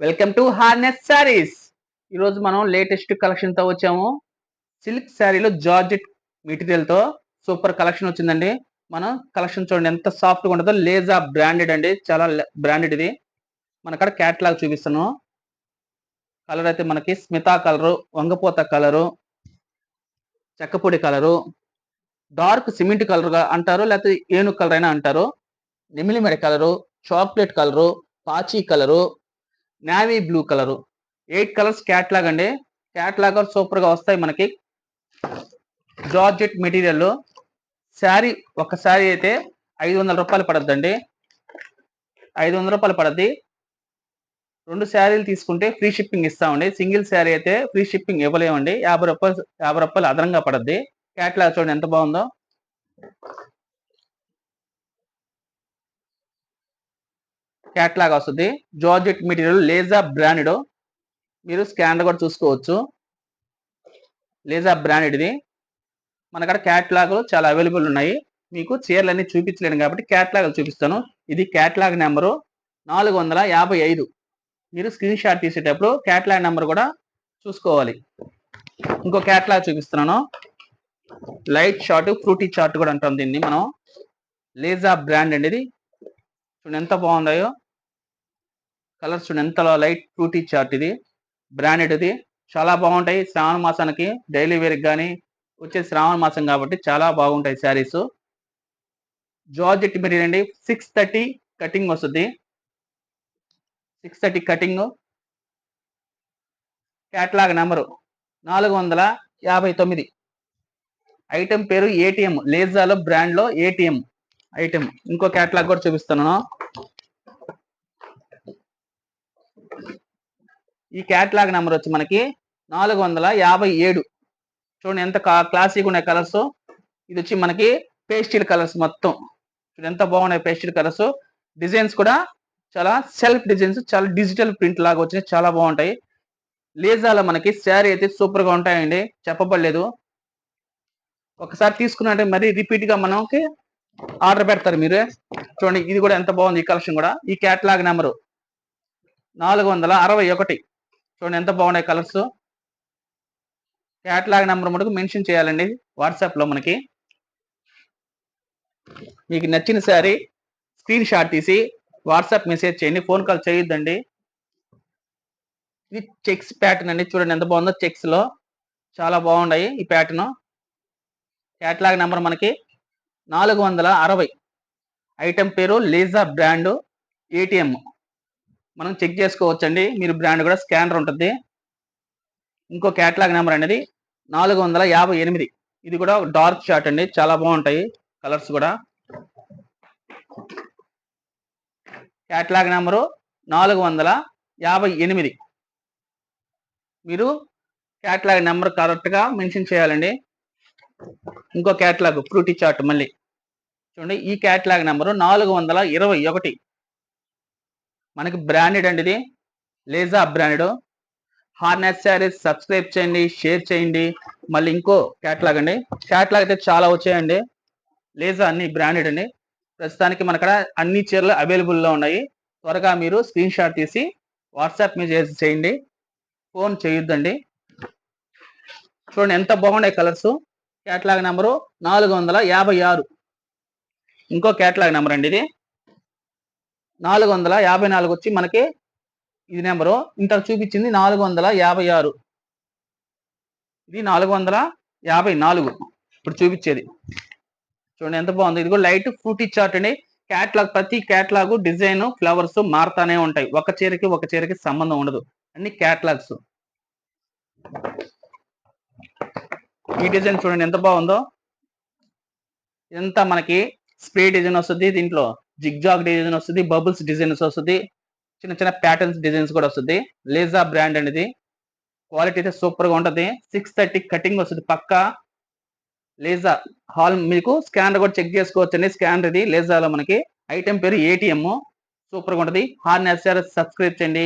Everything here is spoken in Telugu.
Welcome to harness saris. ఈరోజు మనం లేటెస్ట్ కలెక్షన్ తో వచ్చాము. సిల్క్ శారీలో జార్జెట్ మెటీరియల్ తో సూపర్ కలెక్షన్ వచ్చిందండి. మనం కలెక్షన్ చూడండి ఎంత సాఫ్ట్ గా ఉంటుందో. లేజా బ్రాండెడ్ అండి, చాలా బ్రాండెడ్ ఇది. మన అక్కడ క్యాట్లాగ్ చూపిస్తాను. కలర్ అయితే మనకి స్మితా కలరు, వంగపోత కలరు, చెక్కపొడి కలరు, డార్క్ సిమెంట్ కలర్ గా అంటారు, లేకపోతే ఏను కలర్ అయినా అంటారు, నెమిలిమెడ కలరు, చాక్లెట్ కలరు, పాచి colour, navy blue colour, 8 colours catalogue అండి. క్యాట్లాగ్ సూపర్ గా వస్తాయి మనకి. జార్జెట్ మెటీరియల్ శారీ, ఒక శారీ అయితే 500 రూపాయలు పడద్దండి. 500 రూపాయలు పడద్ది. 2 శారీలు తీసుకుంటే ఫ్రీ షిప్పింగ్ ఇస్తామండి. సింగిల్ శారీ అయితే ఫ్రీ షిప్పింగ్ ఇవ్వలేమండి. 50 రూపాయలు అదనంగా పడద్ది. క్యాట్లాగ్ చూడండి ఎంత బాగుందో. క్యాట్లాగ్ వస్తుంది. జార్జెట్ మెటీరియల్ లేజా బ్రాండెడ్. మీరు స్కానర్ కూడా చూసుకోవచ్చు. లేజా బ్రాండెడ్ ఇది. మనకడ క్యాట్లాగ్ చాలా అవైలబుల్ ఉన్నాయి. మీకు చీరలన్నీ చూపించలేను కాబట్టి క్యాట్లాగ్ చూపిస్తాను. ఇది క్యాట్లాగ్ నెంబరు 455. మీరు స్క్రీన్ షాట్ తీసేటప్పుడు క్యాట్లాగ్ నెంబర్ కూడా చూసుకోవాలి. ఇంకో క్యాట్లాగ్ చూపిస్తున్నాను. లైట్ షార్ట్, ఫ్రూటీ చార్ట్ కూడా అంటాం దీన్ని మనం. లేజా బ్రాండ్ అండి ఇది. చూడండి ఎంత బాగుందో. కలర్స్ చూడండి ఎంత లైట్ ఫ్రూటీ చార్ట్. ఇది బ్రాండెడ్. ఇది చాలా బాగుంటాయి. శ్రావణ మాసానికి డైలీ వేర్కి కానీ వచ్చే శ్రావణ మాసం కాబట్టి చాలా బాగుంటాయి శారీస్. జార్జెట్ మెటీరియల్ అండి. 630 కటింగ్ వస్తుంది. 630 కటింగ్. Catalogue number 459. ఐటెం పేరు ఏటీఎం. లేజాలో బ్రాండ్ లో ఏటీఎం ఐటెం. ఇంకో క్యాట్లాగ్ కూడా చూపిస్తున్నాను. ఈ క్యాట్లాగ్ నెంబర్ వచ్చి మనకి 457. చూడండి ఎంత క్లాసిక్ ఉన్నాయి కలర్స్. ఇది వచ్చి మనకి పేస్టిల్ కలర్స్ మొత్తం. చూడండి ఎంత బాగున్నాయి పేస్టిల్ కలర్స్. డిజైన్స్ కూడా చాలా సెల్ఫ్ డిజైన్స్, చాలా డిజిటల్ ప్రింట్ లాగా వచ్చినాయి, చాలా బాగుంటాయి. లేజాలో మనకి శారీ అయితే సూపర్ గా ఉంటాయండి, చెప్పబడలేదు. ఒకసారి తీసుకున్నట్టే మరి రిపీట్ గా మనకి ఆర్డర్ పెడతారు మీరే. చూడండి ఇది కూడా ఎంత బాగుంది. ఈ కలెక్షన్ కూడా. ఈ క్యాట్లాగ్ నెంబరు 461. చూడండి ఎంత బాగున్నాయి కలర్స్. క్యాట్లాగ్ నెంబర్ మనకు మెన్షన్ చేయాలండి వాట్సాప్ లో. మనకి మీకు నచ్చిన శారీ స్క్రీన్ షాట్ తీసి వాట్సాప్ మెసేజ్ చేయండి, ఫోన్ కాల్ చేయొద్దండి. ఇది చెక్స్ ప్యాటర్న్ అండి. చూడండి ఎంత బాగుందో. చెక్స్ లో చాలా బాగున్నాయి ఈ ప్యాటర్న్. క్యాట్లాగ్ నెంబర్ మనకి 460. ఐటెం పేరు లేజా బ్రాండ్ ఏటీఎం. మనం చెక్ చేసుకోవచ్చండి. మీరు బ్రాండ్ కూడా స్కానర్ ఉంటుంది. ఇంకో క్యాట్లాగ్ నెంబర్ అనేది 458. ఇది కూడా డార్క్ షార్ట్ అండి, చాలా బాగుంటాయి కలర్స్ కూడా. Catalogue number 458. మీరు క్యాట్లాగ్ నెంబర్ కరెక్ట్ గా మెన్షన్ చేయాలండి. ఇంకో క్యాట్లాగ్ ఫ్రూటీ చార్ట్ మళ్ళీ చూడండి. ఈ క్యాట్లాగ్ నెంబరు 421. మనకి బ్రాండెడ్ అండి ఇది. లేజా బ్రాండెడ్. హార్నెస్ శారీస్ సబ్స్క్రైబ్ చేయండి, షేర్ చేయండి. మళ్ళీ ఇంకో క్యాట్లాగ్ అండి. క్యాట్లాగ్ అయితే చాలా వచ్చాయండి. లేజా అన్ని బ్రాండెడ్ అండి. ప్రస్తుతానికి మనకడ అన్ని చీరలు అవైలబుల్లో ఉన్నాయి. త్వరగా మీరు స్క్రీన్ షాట్ తీసి వాట్సాప్ మెసేజ్ చేయండి, ఫోన్ చేయొద్దండి. చూడండి ఎంత బాగున్నాయి కలర్స్. Catalogue number 456. ఇంకో క్యాట్లాగ్ నెంబర్ అండి ఇది. 454 వచ్చి మనకి ఇది నెంబరు. ఇంత చూపించింది 456. ఇది 454 ఇప్పుడు చూపించేది. చూడండి ఎంత బాగుంది. ఇది కూడా లైట్ ఫ్రూటీ చార్ట్ అండి. క్యాట్లాగ్, ప్రతి క్యాట్లాగ్ డిజైన్ ఫ్లవర్స్ మారుతానే ఉంటాయి. ఒక చీరకి సంబంధం ఉండదు. అన్ని క్యాట్లాగ్స్. ఈ డిజైన్ చూడండి ఎంత బాగుందో. ఇదంతా మనకి స్ప్రే డిజైన్ వస్తుంది. దీంట్లో జిగ్జాగ్ డిజైన్ వస్తుంది, బబుల్స్ డిజైన్స్ వస్తుంది, చిన్న చిన్న ప్యాటర్న్స్ డిజైన్స్ కూడా వస్తుంది. లేజా బ్రాండ్ అనేది. క్వాలిటీ అయితే సూపర్ గా ఉంటది. 630 కటింగ్ వస్తుంది పక్కా. లేజా హాల్ మీకు స్కానర్ కూడా చెక్ చేసుకోవచ్చు అండి. స్కానర్ ఇది లేజాలో మనకి. ఐటెం పేరు ఏటీఎం. సూపర్ గా ఉంటది. హార్నెస్ సబ్స్క్రైబ్ చేయండి.